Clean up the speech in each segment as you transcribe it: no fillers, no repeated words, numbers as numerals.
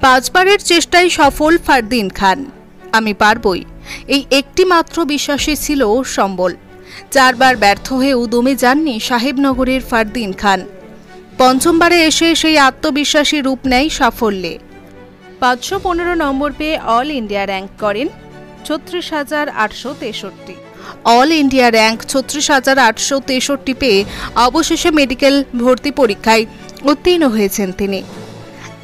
পাঁচবারের চেষ্টায় সফল ফারদিন খান। আমি পারবই, এই একটি মাত্র বিশ্বাসই ছিল সম্বল। চারবার ব্যর্থ হয়ে উদমে যাননি সাহেবনগরের ফারদিন খান। পঞ্চমবারে এসে সেই আত্মবিশ্বাসী রূপ নেয় সাফল্যে। 515 নম্বর পেয়ে অল ইন্ডিয়া র্যাঙ্ক করেন 36,863। অল ইন্ডিয়া র্যাঙ্ক 36,863 পেয়ে অবশেষে মেডিকেল ভর্তি পরীক্ষায় উত্তীর্ণ হয়েছেন তিনি।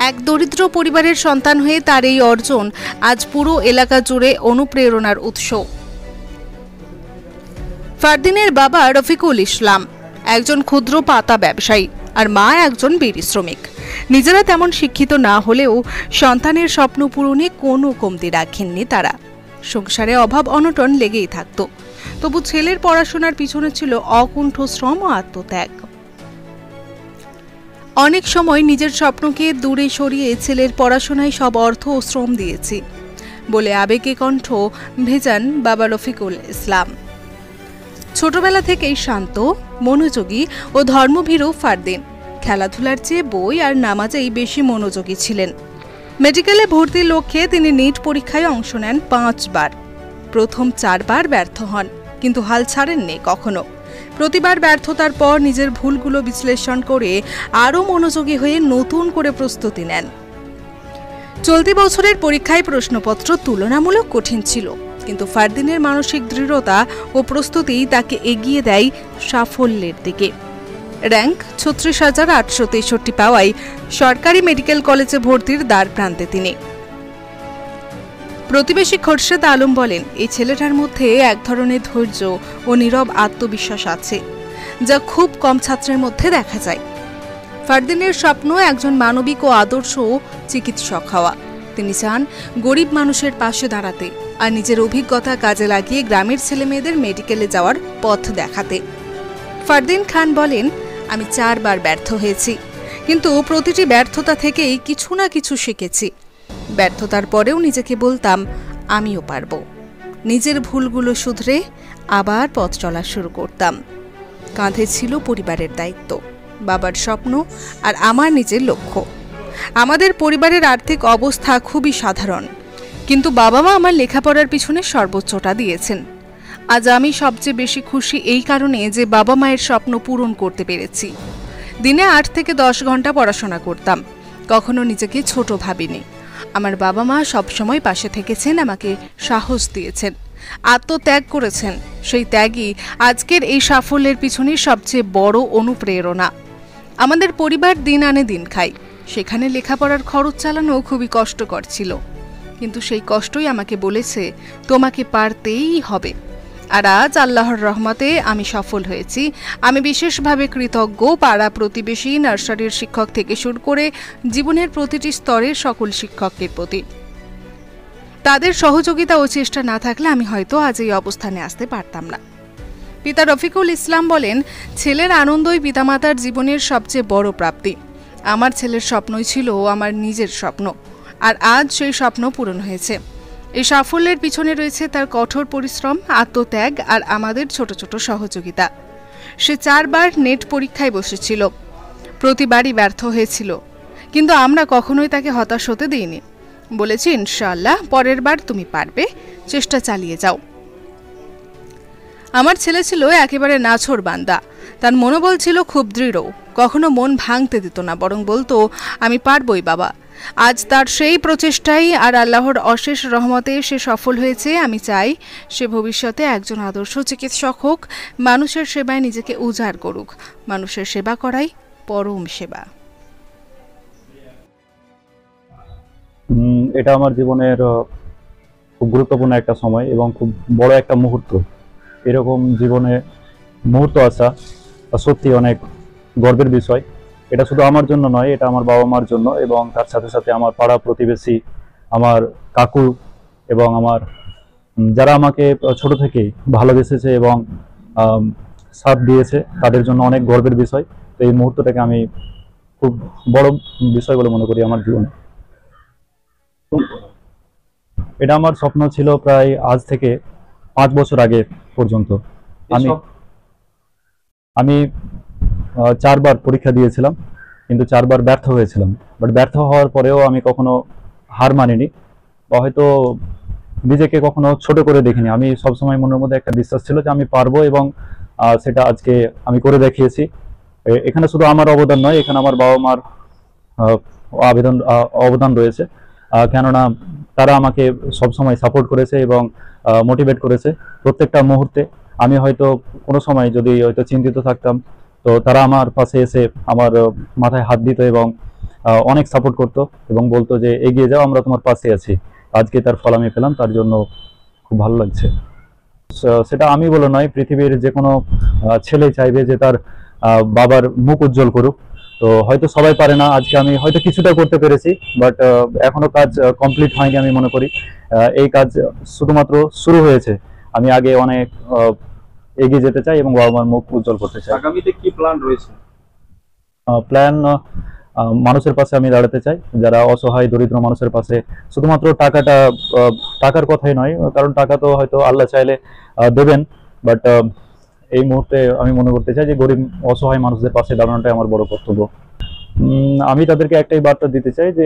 এক দরিদ্র পরিবারের সন্তান হয়ে তার এই অর্জন আজ পুরো এলাকা জুড়ে অনুপ্রেরণার উৎস। ফারদিনের বাবা রফিকুল ইসলাম একজন ক্ষুদ্র পাতা ব্যবসায়ী আর মা একজন বিড়ি শ্রমিক। নিজেরা তেমন শিক্ষিত না হলেও সন্তানের স্বপ্ন পূরণে কোনো কমতি রাখেননি তারা। সংসারে অভাব অনটন লেগেই থাকত, তবু ছেলের পড়াশোনার পিছনে ছিল অকুণ্ঠ শ্রম ও আত্মত্যাগ। অনেক সময় নিজের স্বপ্নকে দূরে সরিয়ে ছেলের পড়াশোনায় সব অর্থ ও শ্রম দিয়েছি বলে আবেগে কণ্ঠ ভেজান বাবা রফিকুল ইসলাম। ছোটবেলা থেকেই শান্ত, মনোযোগী ও ধর্মভীরু ফারদিন খেলাধুলার চেয়ে বই আর নামাজেই বেশি মনোযোগী ছিলেন। মেডিকেলে ভর্তির লক্ষ্যে তিনি নিট পরীক্ষায় অংশ নেন 5 বার। প্রথম 4 বার ব্যর্থ হন, কিন্তু হাল ছাড়েননি কখনো। প্রতিবার ব্যর্থতার পর নিজের ভুলগুলো বিশ্লেষণ করে আরও মনোযোগী হয়ে নতুন করে প্রস্তুতি নেন। চলতি বছরের পরীক্ষায় প্রশ্নপত্র তুলনামূলক কঠিন ছিল, কিন্তু ফারদিনের মানসিক দৃঢ়তা ও প্রস্তুতি তাকে এগিয়ে দেয় সাফল্যের দিকে। র্যাঙ্ক 36,863 পাওয়ায় সরকারি মেডিকেল কলেজে ভর্তির দ্বার প্রান্তে তিনি। প্রতিবেশী খোরশেদ আলম বলেন, এই ছেলেটার মধ্যে এক ধরনের ধৈর্য ও নীরব আত্মবিশ্বাস আছে, যা খুব কম ছাত্রের মধ্যে দেখা যায়। ফারদিনের স্বপ্ন একজন মানবিক ও আদর্শ চিকিৎসক হওয়া। তিনি চান গরিব মানুষের পাশে দাঁড়াতে আর নিজের অভিজ্ঞতা কাজে লাগিয়ে গ্রামের ছেলেমেয়েদের মেডিকেলে যাওয়ার পথ দেখাতে। ফারদিন খান বলেন, আমি 4 বার ব্যর্থ হয়েছি, কিন্তু প্রতিটি ব্যর্থতা থেকেই কিছু না কিছু শিখেছি। ব্যর্থতার পরেও নিজেকে বলতাম, আমিও পারব। নিজের ভুলগুলো শুধরে আবার পথ চলা শুরু করতাম। কাঁধে ছিল পরিবারের দায়িত্ব, বাবার স্বপ্ন আর আমার নিজের লক্ষ্য। আমাদের পরিবারের আর্থিক অবস্থা খুবই সাধারণ, কিন্তু বাবা মা আমার লেখাপড়ার পিছনে সর্বোচ্চটা দিয়েছেন। আজ আমি সবচেয়ে বেশি খুশি এই কারণে যে বাবা মায়ের স্বপ্ন পূরণ করতে পেরেছি। দিনে 8 থেকে 10 ঘন্টা পড়াশোনা করতাম, কখনো নিজেকে ছোট ভাবিনি। আমার বাবা মা সবসময় পাশে থেকেছেন, আমাকে সাহস দিয়েছেন, আত্মত্যাগ করেছেন। সেই ত্যাগই আজকের এই সাফল্যের পিছনে সবচেয়ে বড় অনুপ্রেরণা। আমাদের পরিবার দিন আনে দিন খায়, সেখানে লেখাপড়ার খরচ চালানো খুবই কষ্টকর ছিল, কিন্তু সেই কষ্টই আমাকে বলেছে তোমাকে পারতেই হবে। আর আজ আল্লাহর রহমতে আমি সফল হয়েছি। আমি বিশেষভাবে কৃতজ্ঞ পাড়া প্রতিবেশী, নার্সারির শিক্ষক থেকে শুরু করে জীবনের প্রতিটি স্তরের সকল শিক্ষকের প্রতি। তাদের সহযোগিতা ও চেষ্টা না থাকলে আমি হয়তো আজ এই অবস্থানে আসতে পারতাম না। পিতা রফিকুল ইসলাম বলেন, ছেলের আনন্দই পিতামাতার জীবনের সবচেয়ে বড় প্রাপ্তি। আমার ছেলের স্বপ্নই ছিল আমার নিজের স্বপ্ন, আর আজ সেই স্বপ্ন পূরণ হয়েছে। এই সাফল্যের পিছনে রয়েছে তার কঠোর পরিশ্রম, আত্মত্যাগ আর আমাদের ছোট ছোট সহযোগিতা। সে 4 বার নেট পরীক্ষায় বসেছিল, প্রতিবারই ব্যর্থ হয়েছিল, কিন্তু আমরা কখনোই তাকে হতাশ হতে দিইনি। বলেছি, ইনশাআল্লাহ পরের বার তুমি পারবে, চেষ্টা চালিয়ে যাও। আমার ছেলে ছিল একেবারে নাছোড় বান্দা, তার মনোবল ছিল খুব দৃঢ়, কখনো মন ভাঙতে দিত না, বরং বলতো আমি পারবই বাবা। আজ তার সেই প্রচেষ্টাই আর আল্লাহর অশেষ রহমতে সে সফল হয়েছে। আমি চাই সে ভবিষ্যতে একজন আদর্শ চিকিৎসক হোক, মানুষের সেবায় নিজেকে উজাড় করুক। মানুষের সেবা করাই পরম সেবা। এটা আমার জীবনের খুব গুরুত্বপূর্ণ একটা সময় এবং খুব বড় একটা মুহূর্ত। এরকম জীবনে মুহূর্ত আসা সত্যি অনেক গর্বের বিষয়। এটা শুধু আমার জন্য নয়, এটা আমার বাবা মার জন্য এবং তার সাথে সাথে আমার পাড়া প্রতিবেশী, আমার কাকু এবং আমার যারা আমাকে ছোট থেকেই ভালোবেসেছে এবং সাথ দিয়েছে, তাদের জন্য অনেক গর্বের বিষয়। তো এই মুহূর্তটাকে আমি খুব বড় বিষয় বলে মনে করি আমার জীবনে। এটা আমার স্বপ্ন ছিল প্রায় আজ থেকে 5 বছর আগে পর্যন্ত। আমি 4 বার পরীক্ষা দিয়েছিলাম, কিন্তু 4 বার ব্যর্থ হয়েছিলাম। বাট ব্যর্থ হওয়ার পরেও আমি কখনো হার মানিনি বা হয়তো নিজেকে কখনো ছোট করে দেখিনি। আমি সবসময় মনের মধ্যে একটা বিশ্বাস ছিল যে আমি পারবো, এবং সেটা আজকে আমি করে দেখিয়েছি। এখানে শুধু আমার অবদান নয়, এখানে আমার বাবা মার আহ, অবদান রয়েছে। কেননা তারা আমাকে সবসময় সাপোর্ট করেছে এবং মোটিভেট করেছে প্রত্যেকটা মুহূর্তে। আমি হয়তো কোনো সময় যদি হয়তো চিন্তিত থাকতাম, তো তারা আমার পাশে এসে আমার মাথায় হাত দিত এবং অনেক সাপোর্ট করতো এবং বলতো যে এগিয়ে যাও, আমরা তোমার পাশে আছি। আজকে তার ফল আমি পেলাম, তার জন্য খুব ভালো লাগছে। সেটা আমি বলে নয়, পৃথিবীর যে কোনো ছেলে চাইবে যে তার বাবার মুখ উজ্জ্বল করুক। তো হয়তো সবাই পারে না, আজকে আমি হয়তো কিছুটা করতে পেরেছি, বাট এখনো কাজ কমপ্লিট হয়নি। আমি মনে করি এই কাজ শুধুমাত্র শুরু হয়েছে। আমি আগে অনেক এগিয়ে যেতে চাই এবং বাবা মার মুখ উজ্জ্বল করতে চাই। আগামীতে কি প্ল্যান রয়েছে? প্ল্যান, মানুষের পাশে আমি দাঁড়াতে চাই, যারা অসহায় দরিদ্র মানুষের পাশে। শুধুমাত্র টাকার কথাই নয়, কারণ টাকা তো হয়তো আল্লাহ চাইলে দেবেন, বাট এই মুহূর্তে আমি মনে করতে চাই যে গরিব অসহায় মানুষদের পাশে দাঁড়ানোটাই আমার বড় কর্তব্য। আমি তাদেরকে একটাই বার্তা দিতে চাই যে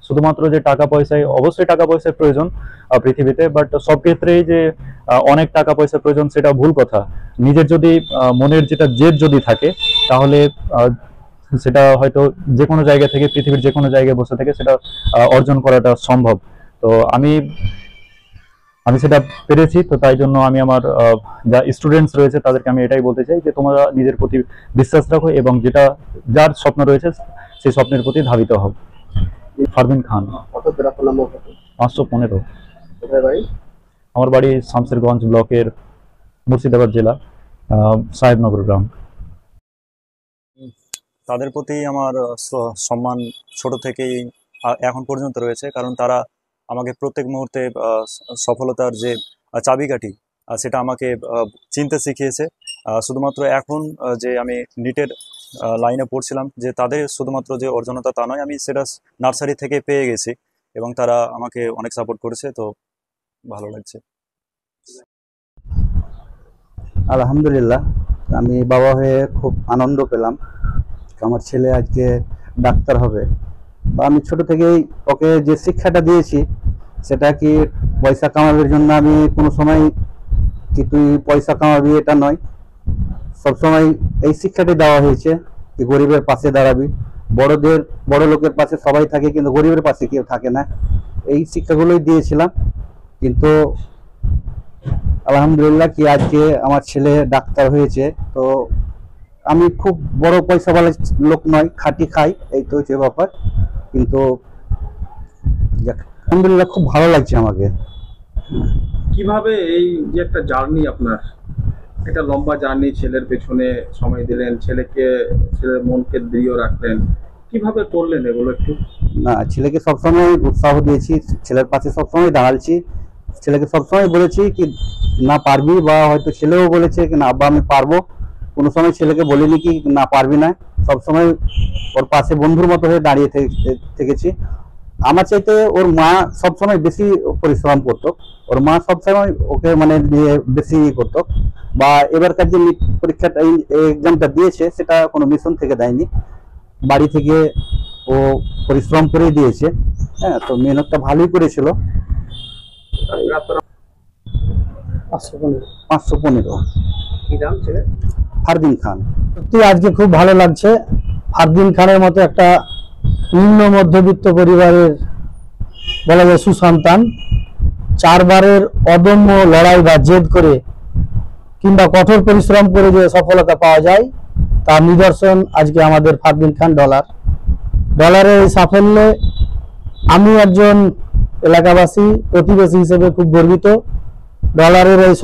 শুধুমাত্র যে টাকা পয়সায়, অবশ্যই টাকা পয়সার প্রয়োজন পৃথিবীতে, বাট সব ক্ষেত্রেই যে অনেক টাকা পয়সার প্রয়োজন সেটা ভুল কথা। নিজের যদি মনের যেটা জেদ যদি থাকে, তাহলে সেটা হয়তো যে কোনো জায়গা থেকে, পৃথিবীর যে কোনো জায়গায় বসে থেকে সেটা অর্জন করাটা সম্ভব। তো আমি সেটা পেরেছি। তো তাই জন্য আমি আমার যা স্টুডেন্টস রয়েছে তাদেরকে আমি এটাই বলতে চাই যে তোমরা নিজের প্রতি বিশ্বাস রাখো এবং যার স্বপ্ন রয়েছে সেই স্বপ্নের প্রতি ধাবিত হও। ফারদিন খান। কত গ্রাফ নাম্বার কত? 515। কোথায় বাড়ি? আমার বাড়ি শামসেরগঞ্জ ব্লকের, মুর্শিদাবাদ জেলা, সাহেবনগর গ্রাম। তাদের প্রতি আমার সম্মান ছোট থেকেই এখন পর্যন্ত রয়েছে, কারণ তারা আমাকে প্রত্যেক মুহূর্তে সফলতার যে চাবিকাঠি সেটা আমাকে চিনতে শিখিয়েছে। শুধুমাত্র এখন যে আমি নিটের লাইনে পড়ছিলাম, যে তাদের শুধুমাত্র যে অর্জনতা তা নয়, আমি সেটা নার্সারি থেকে পেয়ে গেছি এবং তারা আমাকে অনেক সাপোর্ট করেছে। তো ভালো লাগছে। আলহামদুলিল্লাহ, আমি বাবা হয়ে খুব আনন্দ পেলাম। আমার ছেলে আজকে ডাক্তার হবে। বা আমি ছোট থেকেই ওকে যে শিক্ষাটা দিয়েছি, সেটা কি পয়সা কামানোর জন্য আমি কোনো সময় কি তুই পয়সা কামাবি এটা নয়, সবসময় এই শিক্ষাটি দেওয়া হয়েছে যে গরিবের পাশে দাঁড়াবি। বড় লোকের পাশে সবাই থাকে, কিন্তু গরিবের পাশে কেউ থাকে না। এই শিক্ষাগুলোই দিয়েছিলাম। কিন্তু আলহামদুলিল্লাহ কি আজকে আমার ছেলে ডাক্তার হয়েছে। তো আমি খুব বড় পয়সাওয়ালা লোক নয়, খাটি খাই, এই তো হচ্ছে ব্যাপার। কিন্তু আলহামদুলিল্লাহ খুব ভালো লাগছে আমাকে। কিভাবে এই যে একটা জার্নি, আপনার একটা লম্বা জার্নি, ছেলের পেছনে সময় দিলেন, ছেলের মনকে দৃঢ় রাখলেন, কিভাবে করলেন এগুলো একটু? না, ছেলেকে সবসময় উৎসাহ দিয়েছি, ছেলের পাশে সবসময় দাঁড়াচ্ছি। ছেলেকে সবসময় বলেছি কি না পারবি, বা হয়তো ছেলেও বলেছে কি না আব্বা আমি পারবো। কোনো সময় ছেলেকে বলিনি কি না পারবি না, সবসময় ওর পাশে বন্ধুর মতো হয়ে দাঁড়িয়ে থেকেছি। আমার চাইতে ওর মা সবসময় বেশি পরিশ্রম করতো। ওর মা সবসময় ওকে মানে বেশি করতো। বা এবারকার যে পরীক্ষাটা, এক্সামটা দিয়েছে, সেটা কোনো মিশন থেকে দেয়নি, বাড়ি থেকে ও পরিশ্রম করে দিয়েছে। হ্যাঁ, তো মেহনতটা ভালোই করেছিল। 515। কি নাম ছেলে? ফারদিন খান। সত্যি আজকে খুব ভালো লাগছে। ফারদিন খানের মতো একটা নিম্ন মধ্যবিত্ত পরিবারের বলা যায় সুসন্তান, 4 বারের অদম্য লড়াই বা জেদ করে কিংবা কঠোর পরিশ্রম করে যে সফলতা পাওয়া যায়, তার নিদর্শন আজকে আমাদের ফারদিন খান ডলারের এই সাফল্যে আমি একজন এলাকাবাসী, প্রতিবেশী হিসেবে খুব গর্বিত। ডলারের এই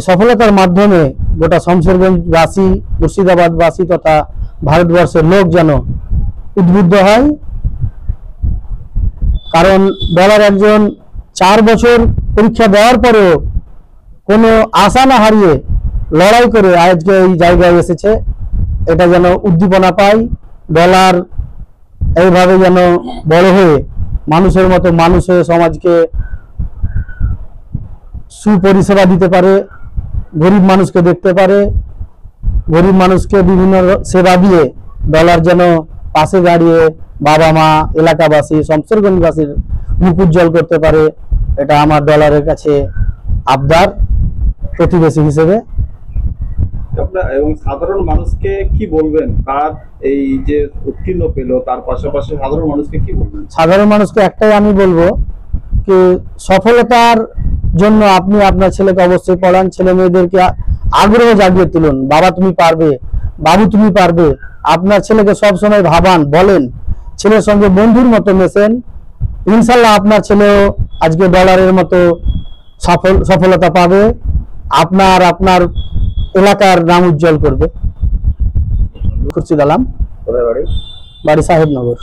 সফলতার মাধ্যমে গোটা শমশেরগঞ্জবাসী, মুর্শিদাবাদবাসী তথা ভারতবর্ষের লোক যেন উদ্বুদ্ধ হয়। কারণ ডলার একজন 4 বছর পরীক্ষা দেওয়ার পরেও কোনো আশা না হারিয়ে লড়াই করে আজকে এই জায়গায় এসেছে। এটা যেন উদ্দীপনা পায়। ডলার এইভাবে যেন বড় হয়ে মানুষের মতো মানুষ হয়ে সমাজকে সুপরিষেবা দিতে পারে, গরিব মানুষকে দেখতে পারে, গরিব মানুষকে বিভিন্ন সেবা দিয়ে ডলার যেন পাশে দাঁড়িয়ে বাবা মা, এলাকাবাসী, শমশেরগঞ্জবাসীর মুখ উজ্জ্বল করতে পারে, এটা আমার ডলারের কাছে আবদার প্রতিবেশী হিসেবে। এবং সাধারণ মানুষকে কি বলবেন, তার এই যে উত্তীর্ণ পেলো তার পাশাপাশি সাধারণ মানুষকে কি বলবেন? সাধারণ মানুষকে একটাই আমি বলবো কি সফলতার জন্য আপনি আপনার ছেলেকে অবশ্যই পড়ান, ছেলে মেয়েদেরকে আগ্রহ জাগিয়ে তুলুন। বাবা তুমি পারবে, বাবু তুমি পারবে। আপনার ছেলেকে সবসময় ভাবান, বলেন, ছেলের সঙ্গে বন্ধুর মতো মেশেন। ইনশাল্লাহ আপনার ছেলেও আজকে ডলারের মতো সফলতা পাবে, আপনার এলাকার নাম উজ্জ্বল করবে। খুরশিদ আলম, বাড়ি সাহেবনগর।